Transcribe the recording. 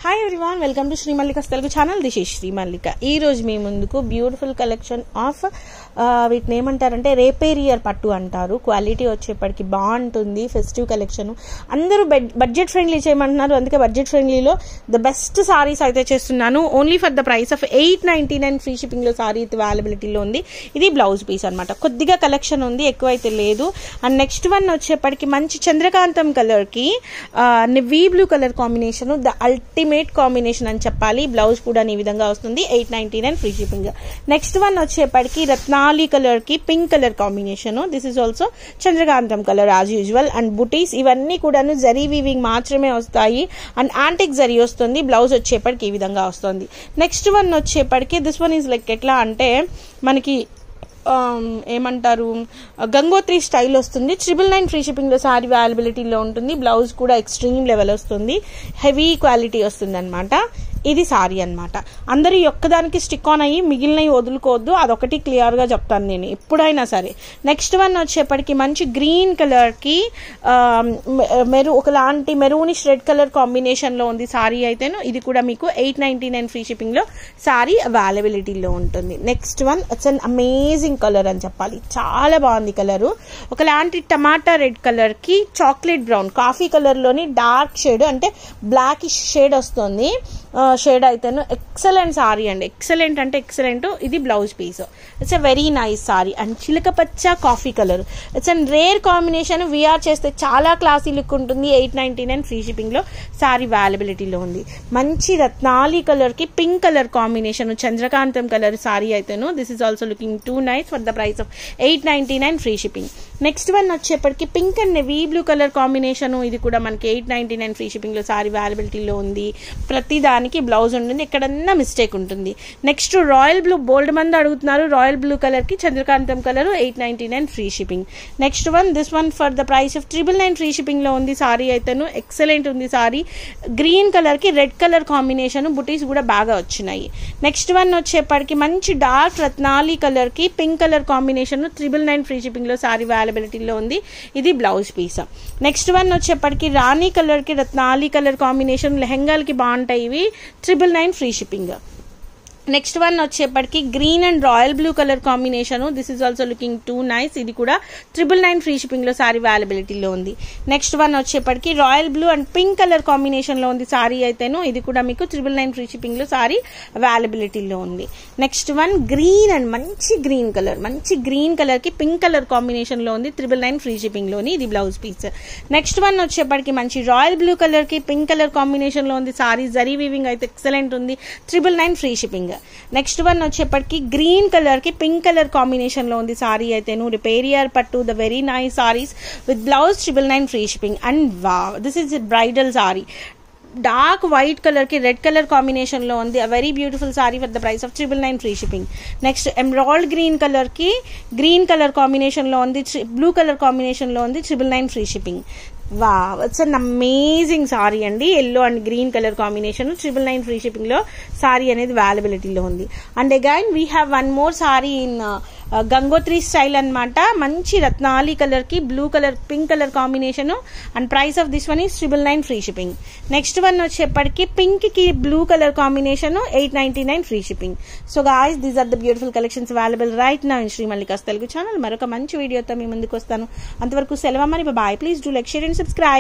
Hi everyone, welcome to Sri Mallika's Telugu channel. This is Sri Mallika. ఈ రోజు మీ ముందుకు beautiful collection of వీటిని ఏమంటారంటే రేపేరియర్ పట్టు అంటారు. క్వాలిటీ వచ్చేప్పటికి బాగుంటుంది. ఫెస్టివ్ కలెక్షన్ అందరూ బడ్జెట్ ఫ్రెండ్లీ చేయమంటున్నారు, అందుకే బడ్జెట్ ఫ్రెండ్లీలో ద బెస్ట్ సారీస్ అయితే చేస్తున్నాను. Only for the price of 899 free shipping లో సారీ అవైలబిలిటీలో ఉంది. ఇది బ్లౌజ్ పీస్ అనమాట. కొద్దిగా కలెక్షన్ ఉంది, ఎక్కువైతే లేదు. అండ్ నెక్స్ట్ వన్ వచ్చేప్పటికి మంచి చంద్రకాంతం కలర్ కి navy blue colour combination, the ultimate combination అని చెప్పాలి. బ్లౌజ్ కూడా ఈ విధంగా వస్తుంది. 899 ఫ్రీ షిప్పింగ్. నెక్స్ట్ వన్ వచ్చేప్పటికి రత్నాలి కలర్ కి pink colour combination. This is also Chandrakantham colour as usual. And బుటీస్ ఇవన్నీ కూడాను జరీ వీవింగ్ మాత్రమే వస్తాయి. అండ్ యాంటిక్ జరీ వస్తుంది. బ్లౌజ్ వచ్చేప్పటికి ఈ విధంగా వస్తుంది. నెక్స్ట్ వన్ వచ్చేప్పటికి దిస్ వన్ ఈజ్ లైక్ ఎట్లా అంటే మనకి ఏమంటారు గంగోత్రి స్టైల్ వస్తుంది. 999 ఫ్రీ షిప్పింగ్ లో సారీ అవైలబిలిటీలో ఉంటుంది. బ్లౌజ్ కూడా ఎక్స్ట్రీమ్ లెవెల్ వస్తుంది. హెవీ క్వాలిటీ వస్తుంది అనమాట. ఇది సారీ అనమాట. అందరూ ఒక్కదానికి స్టిక్ ఆన్ అయ్యి మిగిలినవి వదులుకోవద్దు, అదొకటి క్లియర్ గా చెప్తాను నేను ఎప్పుడైనా సరే. నెక్స్ట్ వన్ వచ్చేప్పటికి మంచి గ్రీన్ కలర్ కి ఒకలాంటి మెరూనిష్ రెడ్ కలర్ కాంబినేషన్ లో ఉంది సారీ అయితేను. ఇది కూడా మీకు 899 ఫ్రీ షిప్పింగ్ లో సారీ అవైలబిలిటీలో ఉంటుంది. Next one it's an amazing colour అని చెప్పాలి. చాలా బాగుంది కలరు. ఒకలాంటి టమాటా రెడ్ కలర్ కి చాక్లెట్ బ్రౌన్ కాఫీ కలర్ లోని డార్క్ షేడ్ అంటే బ్లాకిష్ షేడ్ వస్తుంది. షేడ్ అయితేను ఎక్సలెంట్ సారీ అండి. ఎక్సలెంట్ అంటే ఎక్సలెంట్. ఇది blouse piece. It's a very nice saree. And చిలక పచ్చ coffee colour, it's a rare combination. వీఆర్ చేస్తే చాలా క్లాసీ లుక్ ఉంటుంది. 899 ఫ్రీ షిప్పింగ్ లో సారీ అవైలబిలిటీలో ఉంది. మంచి రత్నాలి కలర్ కి పింక్ కలర్ కాంబినేషన్, చంద్రకాంతం కలర్ సారీ అయితేను. This is also looking too nice for the price of 899 free shipping. Next one వచ్చేప్పటికి pink and navy blue colour combination. ఇది కూడా మనకి 899 ఫ్రీ షిప్పింగ్ లో సారీ అవైలబిలిటీలో ఉంది. ప్రతి దానికి బ్లౌజ్ ఉంటుంది, ఎక్కడన్నా మిస్టేక్ ఉంటుంది. నెక్స్ట్ రాయల్ బ్లూ, బోల్డ్ మంది అడుగుతున్నారు. రాయల్ బ్లూ కలర్ కి చంద్రకాంతం colour 899 free shipping. Next one this one for the price of 999 free shipping లో ఉంది సారీ అయితేను. ఎక్సలెంట్ ఉంది సారీ. గ్రీన్ కలర్ కి రెడ్ కలర్ కాంబినేషన్, బుటీస్ కూడా బాగా వచ్చినాయి. నెక్స్ట్ వన్ వచ్చేప్పటికి మంచి డార్క్ రత్నాలి కలర్ కి pink colour combination, 999 free shipping లో సారీ అవైలబిలిటీలో ఉంది. ఇది బ్లౌజ్ పీస్. నెక్స్ట్ వన్ వచ్చేప్పటికి రాణి కలర్ కి రత్నాలి కలర్ కాంబినేషన్, లెహంగాలకి బాగుంటాయి ఇవి. 999 ఫ్రీ షిప్పింగ్. నెక్స్ట్ వన్ వచ్చేప్పటికి green and royal blue colour combination. This is also looking too nice. ఇది కూడా 999 ఫ్రీ షిప్పింగ్ లో సారీ అవైలబిలిటీలో ఉంది. నెక్స్ట్ వన్ వచ్చేప్పటికి royal blue and pink colour combination లో ఉంది సారీ అయితేను. ఇది కూడా మీకు 999 ఫ్రీ షిప్పింగ్ లో సారీ అవైలబిలిటీలో ఉంది. నెక్స్ట్ వన్ గ్రీన్ అండ్ మంచి గ్రీన్ కలర్ కి పింక్ కలర్ కాంబినేషన్ లో ఉంది. 999 ఫ్రీ షిప్పింగ్ లోని. ఇది బ్లౌజ్ పీస్. నెక్స్ట్ వన్ వచ్చేప్పటికి మంచి రాయల్ బ్లూ కలర్ కి పింక్ కలర్ కాంబినేషన్ లో ఉంది సారీ. జరీ వీవింగ్ అయితే ఎక్సలెంట్ ఉంది. 999 ఫ్రీ షిప్పింగ్. నెక్స్ట్ వన్ వచ్చేప్పటికి గ్రీన్ కలర్ కి పింక్ కలర్ కాంబినేషన్ లో ఉంది సారీ అయితేను. రిపేరియర్ పట్టు, the very nice saris with blouse 999 free shipping. And wow, this is bridal sorry. Dark white colour కి రెడ్ కలర్ కాంబినేషన్ లో ఉంది. Very beautiful sorry for the price of 999 free shipping. Next emerald green colour కి green colour combination లో ఉంది, blue colour combination లో ఉంది. 999 free shipping. Wow, it's an amazing sari అండి. Yellow and green colour combination, 999 free shipping లో సారీ అనేది అవైలబిలిటీలో ఉంది. And again we have one more sari in Gangotri style అనమాట. మంచి రత్నాలి కలర్ కి blue colour pink colour combination. And price of this one is 999 free shipping. Next one వచ్చేప్పటికి pink కి blue colour combination, 899 free shipping. So guys, these are the beautiful collections available right now in Sri Mallika's Telugu channel. మరొక మంచి వీడియోతో మీ ముందుకు వస్తాను. అంతవరకు సెలవు మరి. Bye. Please do like, share and subscribe.